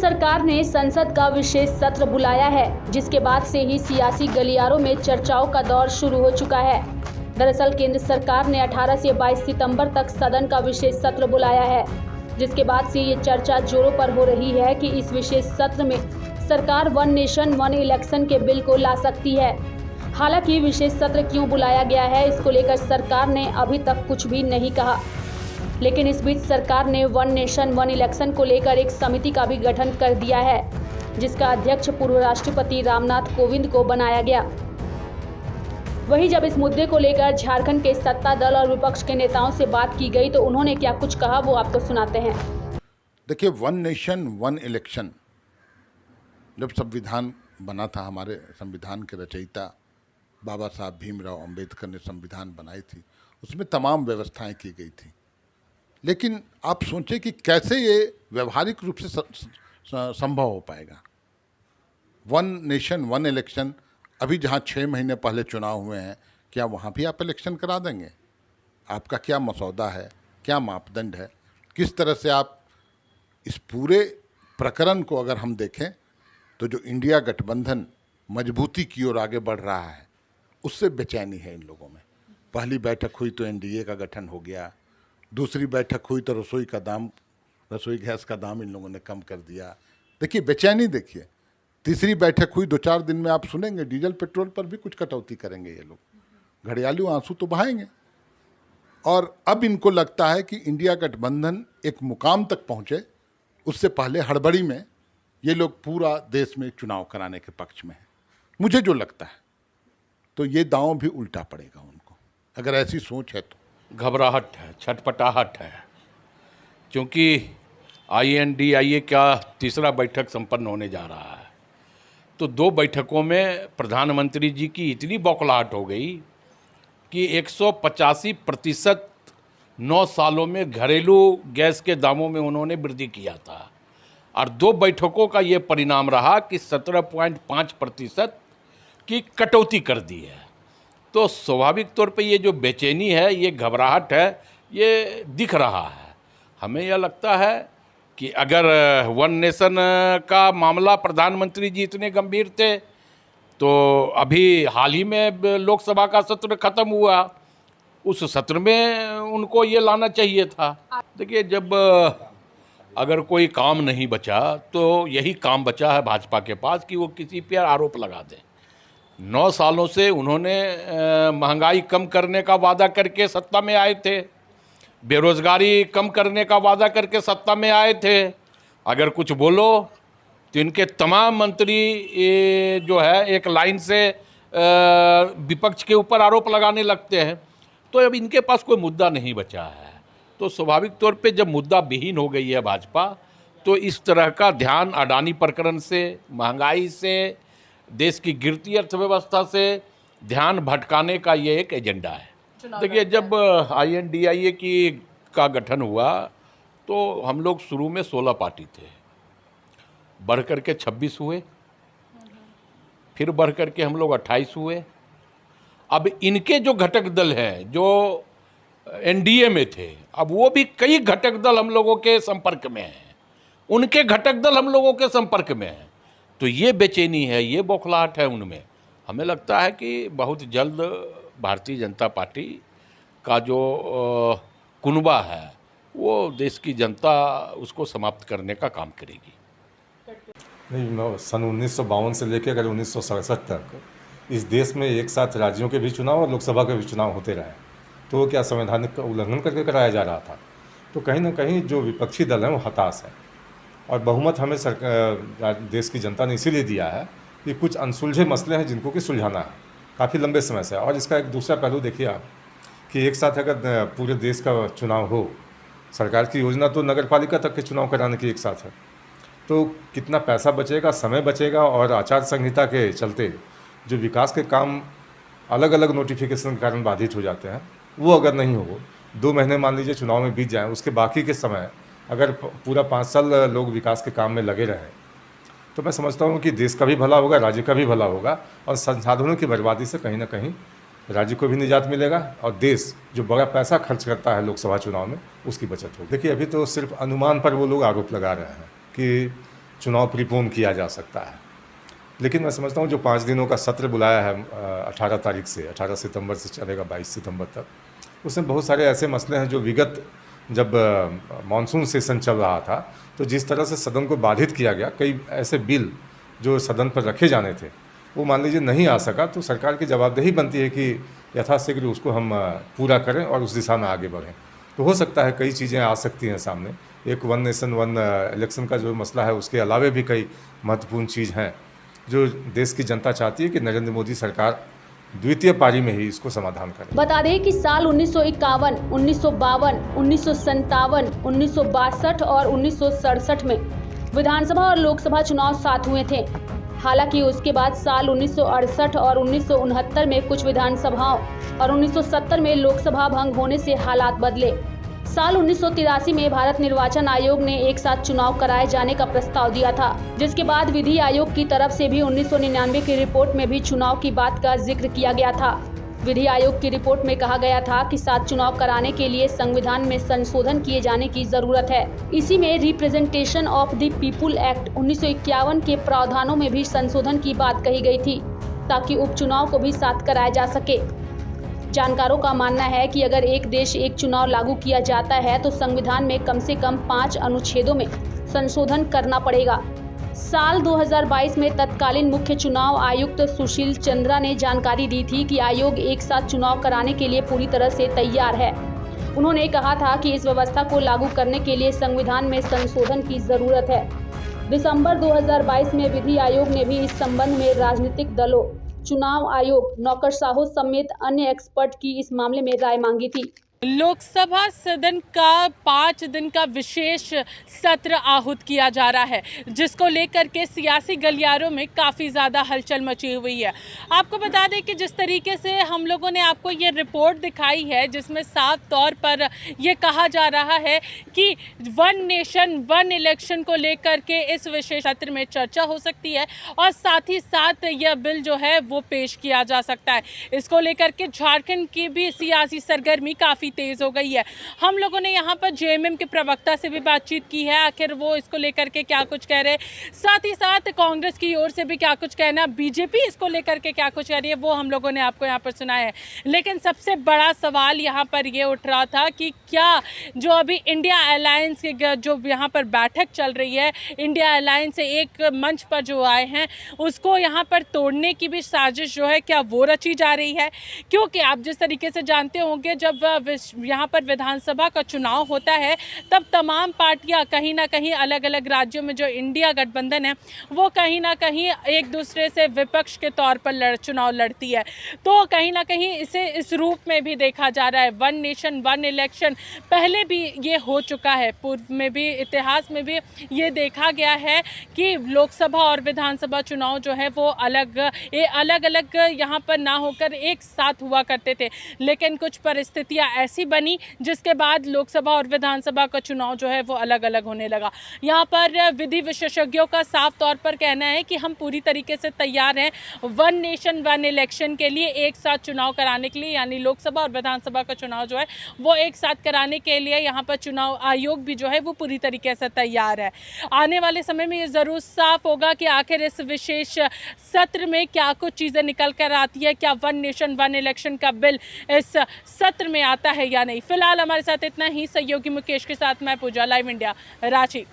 सरकार ने संसद का विशेष सत्र बुलाया है, जिसके बाद से ही सियासी गलियारों में चर्चाओं का दौर शुरू हो चुका है। दरअसल केंद्र सरकार ने 18 से 22 सितंबर तक सदन का विशेष सत्र बुलाया है, जिसके बाद से ये चर्चा जोरों पर हो रही है कि इस विशेष सत्र में सरकार वन नेशन वन इलेक्शन के बिल को ला सकती है। हालांकि विशेष सत्र क्यों बुलाया गया है, इसको लेकर सरकार ने अभी तक कुछ भी नहीं कहा। लेकिन इस बीच सरकार ने वन नेशन वन इलेक्शन को लेकर एक समिति का भी गठन कर दिया है, जिसका अध्यक्ष पूर्व राष्ट्रपति रामनाथ कोविंद को बनाया गया। वहीं जब इस मुद्दे को लेकर झारखंड के सत्ता दल और विपक्ष के नेताओं से बात की गई तो उन्होंने क्या कुछ कहा, वो आपको सुनाते हैं। देखिए, वन नेशन वन इलेक्शन जब संविधान बना था, हमारे संविधान के रचयिता बाबा साहब भीमराव अंबेडकर ने संविधान बनाई थी, उसमें तमाम व्यवस्थाएं की गई थी। लेकिन आप सोचें कि कैसे ये व्यवहारिक रूप से संभव हो पाएगा। वन नेशन वन इलेक्शन, अभी जहाँ 6 महीने पहले चुनाव हुए हैं, क्या वहाँ भी आप इलेक्शन करा देंगे? आपका क्या मसौदा है, क्या मापदंड है, किस तरह से आप इस पूरे प्रकरण को अगर हम देखें तो जो इंडिया गठबंधन मजबूती की ओर आगे बढ़ रहा है, उससे बेचैनी है इन लोगों में। पहली बैठक हुई तो एनडीए का गठन हो गया, दूसरी बैठक हुई तो रसोई गैस का दाम इन लोगों ने कम कर दिया। देखिए बेचैनी, देखिए तीसरी बैठक हुई, 2-4 दिन में आप सुनेंगे डीजल पेट्रोल पर भी कुछ कटौती करेंगे ये लोग, घड़ियालू आंसू तो बहाएंगे। और अब इनको लगता है कि इंडिया गठबंधन एक मुकाम तक पहुँचे, उससे पहले हड़बड़ी में ये लोग पूरा देश में चुनाव कराने के पक्ष में है। मुझे जो लगता है तो ये दांव भी उल्टा पड़ेगा उनको, अगर ऐसी सोच है तो। घबराहट है, छटपटाहट है, क्योंकि INDIA का तीसरा बैठक संपन्न होने जा रहा है। तो 2 बैठकों में प्रधानमंत्री जी की इतनी बौखलाहट हो गई कि 185% 9 सालों में घरेलू गैस के दामों में उन्होंने वृद्धि किया था, और 2 बैठकों का ये परिणाम रहा कि 17.5% की कटौती कर दी है। तो स्वाभाविक तौर पे ये जो बेचैनी है, ये घबराहट है, ये दिख रहा है। हमें यह लगता है कि अगर वन नेशन का मामला प्रधानमंत्री जी इतने गंभीर थे तो अभी हाल ही में लोकसभा का सत्र खत्म हुआ, उस सत्र में उनको ये लाना चाहिए था। देखिए, जब अगर कोई काम नहीं बचा तो यही काम बचा है भाजपा के पास कि वो किसी पर आरोप लगा दें। 9 सालों से उन्होंने महंगाई कम करने का वादा करके सत्ता में आए थे, बेरोजगारी कम करने का वादा करके सत्ता में आए थे। अगर कुछ बोलो तो इनके तमाम मंत्री जो है एक लाइन से विपक्ष के ऊपर आरोप लगाने लगते हैं। तो अब इनके पास कोई मुद्दा नहीं बचा है, तो स्वाभाविक तौर पे जब मुद्दा विहीन हो गई है भाजपा, तो इस तरह का ध्यान अडानी प्रकरण से, महंगाई से, देश की गिरती अर्थव्यवस्था से ध्यान भटकाने का ये एक एजेंडा है। देखिए, जब INDIA का गठन हुआ तो हम लोग शुरू में 16 पार्टी थे, बढ़ कर के 26 हुए, फिर बढ़ कर के हम लोग 28 हुए। अब इनके जो घटक दल हैं जो NDA में थे, अब वो भी कई घटक दल हम लोगों के संपर्क में हैं, उनके घटक दल हम लोगों के संपर्क में हैं। तो ये बेचैनी है, ये बौखलाहट है उनमें। हमें लगता है कि बहुत जल्द भारतीय जनता पार्टी का जो कुनबा है वो देश की जनता उसको समाप्त करने का काम करेगी। नहीं, सन 1952 से लेकर 1967 तक इस देश में एक साथ राज्यों के भी चुनाव और लोकसभा के भी चुनाव होते रहे, तो वो क्या संवैधानिक उल्लंघन करके कराया जा रहा था? तो कहीं ना कहीं जो विपक्षी दल हैं वो हताश है, और बहुमत हमें देश की जनता ने इसीलिए दिया है कि कुछ अनसुलझे मसले हैं जिनको कि सुलझाना है काफ़ी लंबे समय से। और इसका एक दूसरा पहलू देखिए आप कि एक साथ अगर पूरे देश का चुनाव हो, सरकार की योजना तो नगर पालिका तक के चुनाव कराने की एक साथ है, तो कितना पैसा बचेगा, समय बचेगा, और आचार संहिता के चलते जो विकास के काम अलग अलग नोटिफिकेशन के कारण बाधित हो जाते हैं, वो अगर नहीं हो, 2 महीने मान लीजिए चुनाव में बीत जाएँ, उसके बाकी के समय अगर पूरा 5 साल लोग विकास के काम में लगे रहें, तो मैं समझता हूँ कि देश का भी भला होगा, राज्य का भी भला होगा, और संसाधनों की बर्बादी से कहीं ना कहीं राज्य को भी निजात मिलेगा, और देश जो बड़ा पैसा खर्च करता है लोकसभा चुनाव में, उसकी बचत होगी। देखिए, अभी तो सिर्फ अनुमान पर वो लोग आरोप लगा रहे हैं कि चुनाव प्रीपोन किया जा सकता है। लेकिन मैं समझता हूँ जो 5 दिनों का सत्र बुलाया है 18 तारीख से, 18 सितंबर से चलेगा 22 सितंबर तक, उसमें बहुत सारे ऐसे मसले हैं जो विगत जब मानसून सेशन चल रहा था तो जिस तरह से सदन को बाधित किया गया, कई ऐसे बिल जो सदन पर रखे जाने थे वो मान लीजिए नहीं आ सका, तो सरकार की जवाबदेही बनती है कि यथाशीघ्र उसको हम पूरा करें और उस दिशा में आगे बढ़ें। तो हो सकता है कई चीज़ें आ सकती हैं सामने। एक वन नेशन वन इलेक्शन का जो मसला है उसके अलावे भी कई महत्वपूर्ण चीज़ हैं जो देश की जनता चाहती है कि नरेंद्र मोदी सरकार द्वितीय पारी में ही इसको समाधान करे। बता दें कि साल 1951, 1952, 1957, 1962 और 1967 में विधानसभा और लोकसभा चुनाव साथ हुए थे। हालांकि उसके बाद साल 1968 और 1969 में कुछ विधानसभाओं और 1970 में लोकसभा भंग होने से हालात बदले। साल 1983 में भारत निर्वाचन आयोग ने एक साथ चुनाव कराए जाने का प्रस्ताव दिया था, जिसके बाद विधि आयोग की तरफ से भी 1999 की रिपोर्ट में भी चुनाव की बात का जिक्र किया गया था। विधि आयोग की रिपोर्ट में कहा गया था कि साथ चुनाव कराने के लिए संविधान में संशोधन किए जाने की जरूरत है। इसी में representation of the people act 1951 के प्रावधानों में भी संशोधन की बात कही गई थी ताकि उपचुनाव को भी साथ कराया जा सके। जानकारों का मानना है कि अगर एक देश एक चुनाव लागू किया जाता है तो संविधान में कम से कम 5 अनुच्छेदों में संशोधन करना पड़ेगा। साल 2022 में तत्कालीन मुख्य चुनाव आयुक्त सुशील चंद्रा ने जानकारी दी थी कि आयोग एक साथ चुनाव कराने के लिए पूरी तरह से तैयार है। उन्होंने कहा था कि इस व्यवस्था को लागू करने के लिए संविधान में संशोधन की जरूरत है। दिसंबर 2022 में विधि आयोग ने भी इस संबंध में राजनीतिक दलों, चुनाव आयोग, नौकरशाहों समेत अन्य एक्सपर्ट की इस मामले में राय मांगी थी। लोकसभा सदन का 5 दिन का विशेष सत्र आहूत किया जा रहा है, जिसको लेकर के सियासी गलियारों में काफ़ी ज़्यादा हलचल मची हुई है। आपको बता दें कि जिस तरीके से हम लोगों ने आपको ये रिपोर्ट दिखाई है, जिसमें साफ तौर पर ये कहा जा रहा है कि वन नेशन वन इलेक्शन को लेकर के इस विशेष सत्र में चर्चा हो सकती है और साथ ही साथ यह बिल जो है वो पेश किया जा सकता है। इसको लेकर के झारखंड की भी सियासी सरगर्मी काफ़ी तेज हो गई है। हम लोगों ने यहाँ पर जेएमएम के प्रवक्ता से भी बातचीत की है, आखिर वो इसको लेकर के क्या कुछ कह रहे हैं, साथ ही साथ कांग्रेस की ओर से भी क्या कुछ कहना, बीजेपी इसको लेकर के क्या कुछ कह रही है, वो हम लोगों ने आपको यहाँ पर सुनाया है। लेकिन सबसे बड़ा सवाल यहाँ पर ये उठ रहा था कि क्या जो अभी इंडिया अलायंस के जो यहाँ पर बैठक चल रही है, इंडिया अलायंस से एक मंच पर जो आए हैं उसको यहाँ पर तोड़ने की भी साजिश जो है क्या वो रची जा रही है? क्योंकि आप जिस तरीके से जानते होंगे जब यहाँ पर विधानसभा का चुनाव होता है तब तमाम पार्टियां कहीं ना कहीं अलग अलग राज्यों में जो इंडिया गठबंधन है वो कहीं ना कहीं एक दूसरे से विपक्ष के तौर पर चुनाव लड़ती है। तो कहीं ना कहीं इसे इस रूप में भी देखा जा रहा है। वन नेशन वन इलेक्शन पहले भी ये हो चुका है, पूर्व में भी इतिहास में भी ये देखा गया है कि लोकसभा और विधानसभा चुनाव जो है वो अलग अलग यहाँ पर ना होकर एक साथ हुआ करते थे। लेकिन कुछ परिस्थितियाँ ऐसी बनी जिसके बाद लोकसभा और विधानसभा का चुनाव जो है वो अलग अलग होने लगा। यहाँ पर विधि विशेषज्ञों का साफ तौर पर कहना है कि हम पूरी तरीके से तैयार हैं वन नेशन वन इलेक्शन के लिए, एक साथ चुनाव कराने के लिए, यानी लोकसभा और विधानसभा का चुनाव जो है वो एक साथ कराने के लिए यहाँ पर चुनाव आयोग भी जो है वो पूरी तरीके से तैयार है। आने वाले समय में ये ज़रूर साफ होगा कि आखिर इस विशेष सत्र में क्या कुछ चीज़ें निकल कर आती है, क्या वन नेशन वन इलेक्शन का बिल इस सत्र में आता है या नहीं। फिलहाल हमारे साथ इतना ही। सहयोगी मुकेश के साथ मैं पूजा, लाइव इंडिया, रांची।